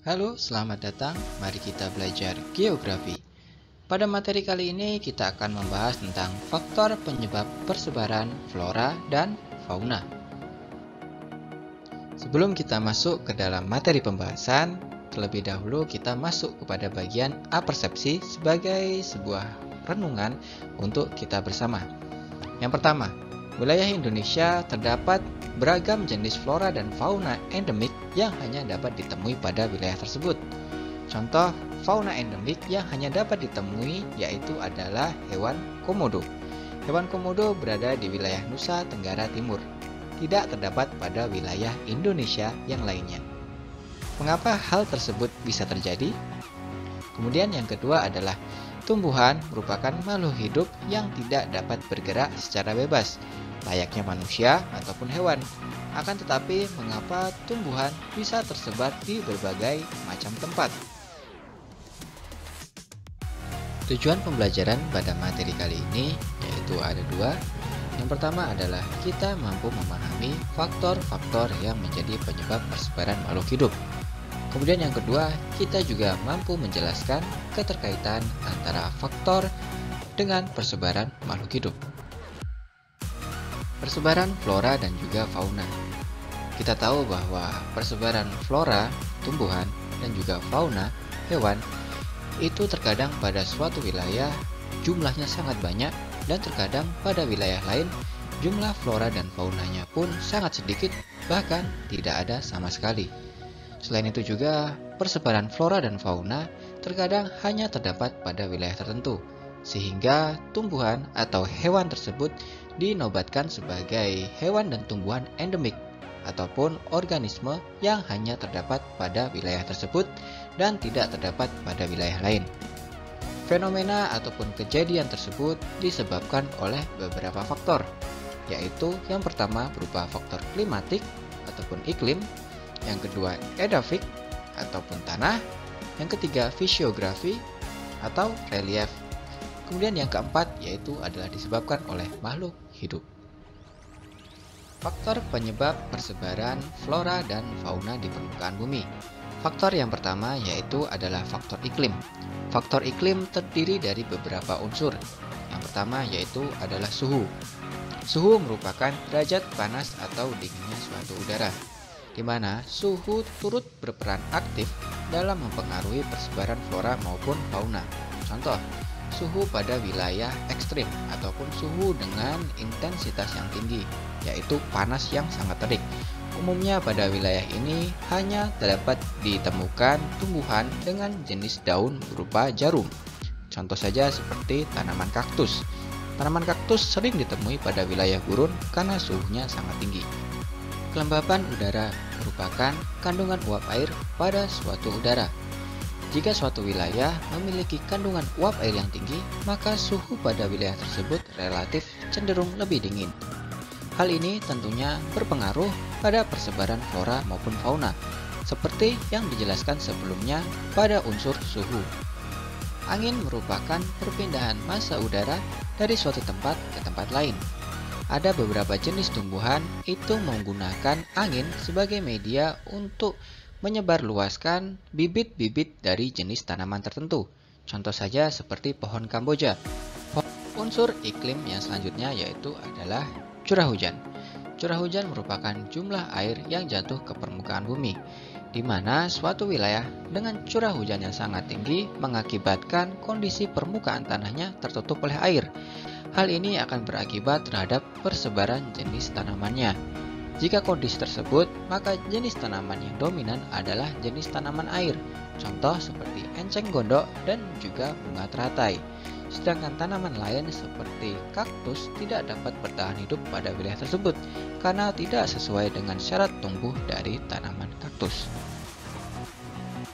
Halo, selamat datang. Mari kita belajar geografi. Pada materi kali ini kita akan membahas tentang faktor penyebab persebaran flora dan fauna. Sebelum kita masuk ke dalam materi pembahasan, terlebih dahulu kita masuk kepada bagian apersepsi sebagai sebuah renungan untuk kita bersama. Yang pertama, wilayah Indonesia terdapat beragam jenis flora dan fauna endemik yang hanya dapat ditemui pada wilayah tersebut. Contoh fauna endemik yang hanya dapat ditemui yaitu adalah hewan komodo. Hewan komodo berada di wilayah Nusa Tenggara Timur, tidak terdapat pada wilayah Indonesia yang lainnya. Mengapa hal tersebut bisa terjadi? Kemudian yang kedua adalah tumbuhan merupakan makhluk hidup yang tidak dapat bergerak secara bebas, layaknya manusia ataupun hewan. Akan tetapi, mengapa tumbuhan bisa tersebar di berbagai macam tempat? Tujuan pembelajaran pada materi kali ini yaitu ada dua. Yang pertama adalah kita mampu memahami faktor-faktor yang menjadi penyebab persebaran makhluk hidup. Kemudian yang kedua, kita juga mampu menjelaskan keterkaitan antara faktor dengan persebaran makhluk hidup. Persebaran flora dan juga fauna. Kita tahu bahwa persebaran flora, tumbuhan, dan juga fauna, hewan, itu terkadang pada suatu wilayah jumlahnya sangat banyak dan terkadang pada wilayah lain jumlah flora dan faunanya pun sangat sedikit, bahkan tidak ada sama sekali. Selain itu juga, persebaran flora dan fauna terkadang hanya terdapat pada wilayah tertentu, sehingga tumbuhan atau hewan tersebut dinobatkan sebagai hewan dan tumbuhan endemik, ataupun organisme yang hanya terdapat pada wilayah tersebut dan tidak terdapat pada wilayah lain. Fenomena ataupun kejadian tersebut disebabkan oleh beberapa faktor, yaitu yang pertama berupa faktor klimatik ataupun iklim, yang kedua edafik ataupun tanah, yang ketiga fisiografi atau relief, kemudian yang keempat yaitu adalah disebabkan oleh makhluk hidup. Faktor penyebab persebaran flora dan fauna di permukaan bumi. Faktor yang pertama yaitu adalah faktor iklim. Faktor iklim terdiri dari beberapa unsur. Yang pertama yaitu adalah suhu. Suhu merupakan derajat panas atau dinginnya suatu udara, di mana suhu turut berperan aktif dalam mempengaruhi persebaran flora maupun fauna. Contoh, suhu pada wilayah ekstrim ataupun suhu dengan intensitas yang tinggi, yaitu panas yang sangat terik. Umumnya pada wilayah ini hanya dapat ditemukan tumbuhan dengan jenis daun berupa jarum. Contoh saja seperti tanaman kaktus. Tanaman kaktus sering ditemui pada wilayah gurun karena suhunya sangat tinggi. Kelembapan udara merupakan kandungan uap air pada suatu udara. Jika suatu wilayah memiliki kandungan uap air yang tinggi, maka suhu pada wilayah tersebut relatif cenderung lebih dingin. Hal ini tentunya berpengaruh pada persebaran flora maupun fauna, seperti yang dijelaskan sebelumnya pada unsur suhu. Angin merupakan perpindahan massa udara dari suatu tempat ke tempat lain. Ada beberapa jenis tumbuhan itu menggunakan angin sebagai media untuk menyebarluaskan bibit-bibit dari jenis tanaman tertentu. Contoh saja seperti pohon Kamboja. Unsur iklim yang selanjutnya yaitu adalah curah hujan. Curah hujan merupakan jumlah air yang jatuh ke permukaan bumi, di mana suatu wilayah dengan curah hujan yang sangat tinggi mengakibatkan kondisi permukaan tanahnya tertutup oleh air. Hal ini akan berakibat terhadap persebaran jenis tanamannya. Jika kondisi tersebut, maka jenis tanaman yang dominan adalah jenis tanaman air. Contoh seperti enceng gondok dan juga bunga teratai. Sedangkan tanaman lain seperti kaktus tidak dapat bertahan hidup pada wilayah tersebut karena tidak sesuai dengan syarat tumbuh dari tanaman kaktus.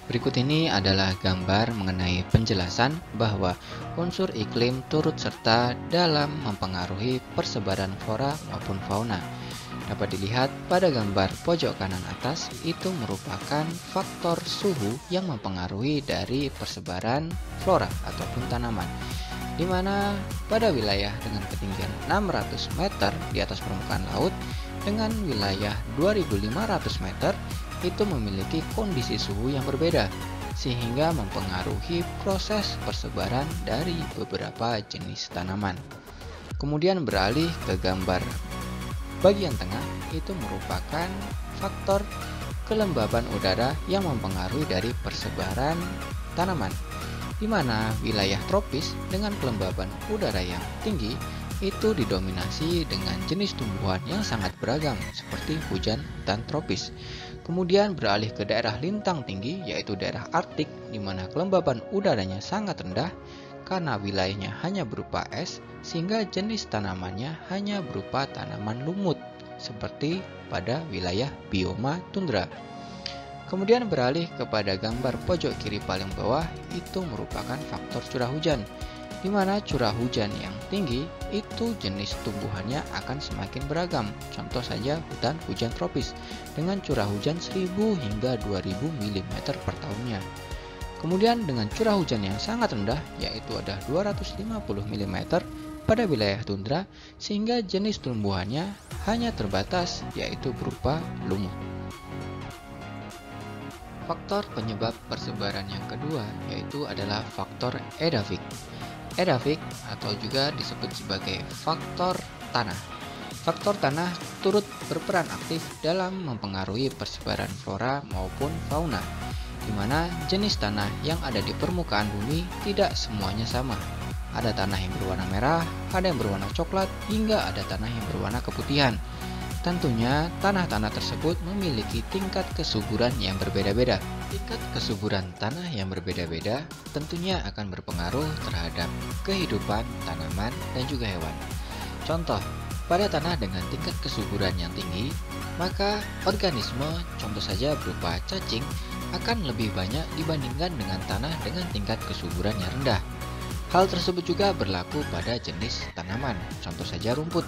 Berikut ini adalah gambar mengenai penjelasan bahwa unsur iklim turut serta dalam mempengaruhi persebaran flora maupun fauna. Dapat dilihat pada gambar pojok kanan atas, itu merupakan faktor suhu yang mempengaruhi dari persebaran flora ataupun tanaman, di mana pada wilayah dengan ketinggian 600 meter di atas permukaan laut dengan wilayah 2500 meter itu memiliki kondisi suhu yang berbeda, sehingga mempengaruhi proses persebaran dari beberapa jenis tanaman. Kemudian beralih ke gambar bagian tengah, itu merupakan faktor kelembaban udara yang mempengaruhi dari persebaran tanaman, di mana wilayah tropis dengan kelembaban udara yang tinggi itu didominasi dengan jenis tumbuhan yang sangat beragam seperti hujan dan tropis. Kemudian beralih ke daerah lintang tinggi, yaitu daerah Arktik, di mana kelembaban udaranya sangat rendah karena wilayahnya hanya berupa es, sehingga jenis tanamannya hanya berupa tanaman lumut seperti pada wilayah bioma tundra. Kemudian beralih kepada gambar pojok kiri paling bawah, itu merupakan faktor curah hujan, di mana curah hujan yang tinggi itu jenis tumbuhannya akan semakin beragam. Contoh saja hutan hujan tropis dengan curah hujan 1000 hingga 2000 mm per tahunnya. Kemudian dengan curah hujan yang sangat rendah, yaitu ada 250 mm pada wilayah tundra, sehingga jenis tumbuhannya hanya terbatas, yaitu berupa lumut. Faktor penyebab persebaran yang kedua yaitu adalah faktor edafik. Edafik atau juga disebut sebagai faktor tanah. Faktor tanah turut berperan aktif dalam mempengaruhi persebaran flora maupun fauna, di mana jenis tanah yang ada di permukaan bumi tidak semuanya sama. Ada tanah yang berwarna merah, ada yang berwarna coklat, hingga ada tanah yang berwarna keputihan. Tentunya tanah-tanah tersebut memiliki tingkat kesuburan yang berbeda-beda. Tingkat kesuburan tanah yang berbeda-beda tentunya akan berpengaruh terhadap kehidupan tanaman dan juga hewan. Contoh, pada tanah dengan tingkat kesuburan yang tinggi, maka organisme, contoh saja berupa cacing, akan lebih banyak dibandingkan dengan tanah dengan tingkat kesuburan yang rendah. Hal tersebut juga berlaku pada jenis tanaman, contoh saja rumput.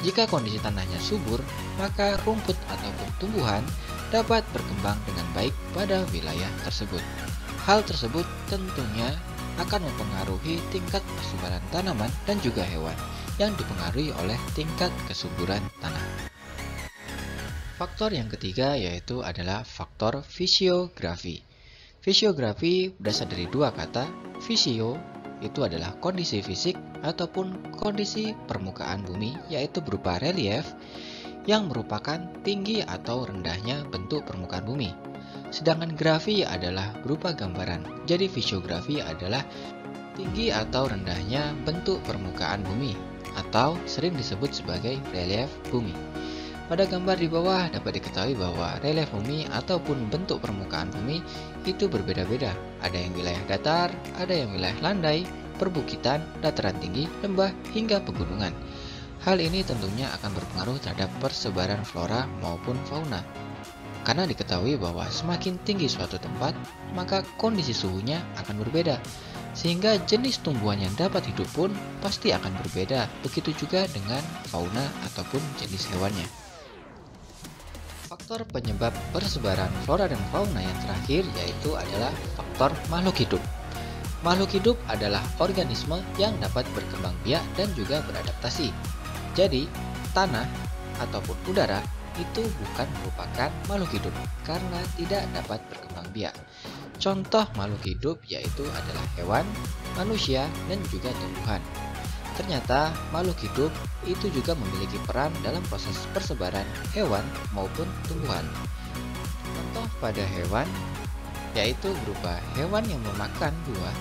Jika kondisi tanahnya subur, maka rumput ataupun tumbuhan dapat berkembang dengan baik pada wilayah tersebut. Hal tersebut tentunya akan mempengaruhi tingkat persebaran tanaman dan juga hewan yang dipengaruhi oleh tingkat kesuburan tanah. Faktor yang ketiga yaitu adalah faktor fisiografi. Fisiografi berasal dari dua kata. Fisio itu adalah kondisi fisik ataupun kondisi permukaan bumi, yaitu berupa relief yang merupakan tinggi atau rendahnya bentuk permukaan bumi. Sedangkan grafi adalah berupa gambaran. Jadi fisiografi adalah tinggi atau rendahnya bentuk permukaan bumi atau sering disebut sebagai relief bumi. Pada gambar di bawah dapat diketahui bahwa relief bumi ataupun bentuk permukaan bumi itu berbeda-beda. Ada yang wilayah datar, ada yang wilayah landai, perbukitan, dataran tinggi, lembah, hingga pegunungan. Hal ini tentunya akan berpengaruh terhadap persebaran flora maupun fauna. Karena diketahui bahwa semakin tinggi suatu tempat, maka kondisi suhunya akan berbeda. Sehingga jenis tumbuhan yang dapat hidup pun pasti akan berbeda. Begitu juga dengan fauna ataupun jenis hewannya. Faktor penyebab persebaran flora dan fauna yang terakhir yaitu adalah faktor makhluk hidup. Makhluk hidup adalah organisme yang dapat berkembang biak dan juga beradaptasi. Jadi, tanah ataupun udara itu bukan merupakan makhluk hidup karena tidak dapat berkembang biak. Contoh makhluk hidup yaitu adalah hewan, manusia, dan juga tumbuhan. Ternyata makhluk hidup itu juga memiliki peran dalam proses persebaran hewan maupun tumbuhan. Contoh pada hewan yaitu berupa hewan yang memakan buah,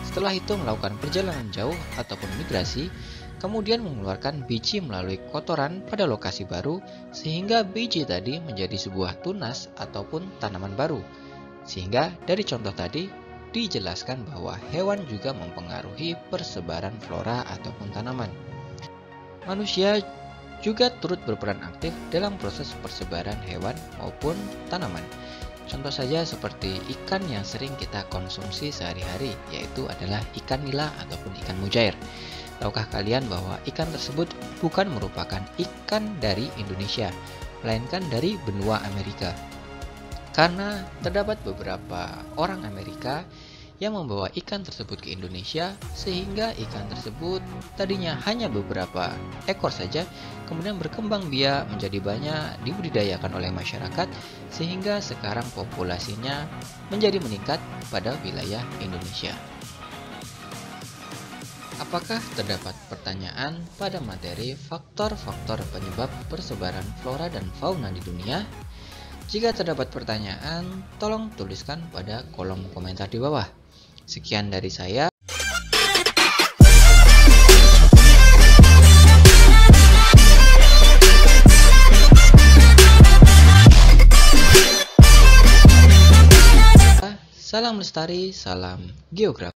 setelah itu melakukan perjalanan jauh ataupun migrasi, kemudian mengeluarkan biji melalui kotoran pada lokasi baru, sehingga biji tadi menjadi sebuah tunas ataupun tanaman baru. Sehingga dari contoh tadi dijelaskan bahwa hewan juga mempengaruhi persebaran flora ataupun tanaman. Manusia juga turut berperan aktif dalam proses persebaran hewan maupun tanaman. Contoh saja seperti ikan yang sering kita konsumsi sehari-hari, yaitu adalah ikan nila ataupun ikan mujair. Tahukah kalian bahwa ikan tersebut bukan merupakan ikan dari Indonesia, melainkan dari benua Amerika? Karena terdapat beberapa orang Amerika yang membawa ikan tersebut ke Indonesia, sehingga ikan tersebut tadinya hanya beberapa ekor saja, kemudian berkembang biak menjadi banyak, dibudidayakan oleh masyarakat, sehingga sekarang populasinya menjadi meningkat pada wilayah Indonesia. Apakah terdapat pertanyaan pada materi faktor-faktor penyebab persebaran flora dan fauna di dunia? Jika terdapat pertanyaan, tolong tuliskan pada kolom komentar di bawah. Sekian dari saya. Salam lestari, salam geografi.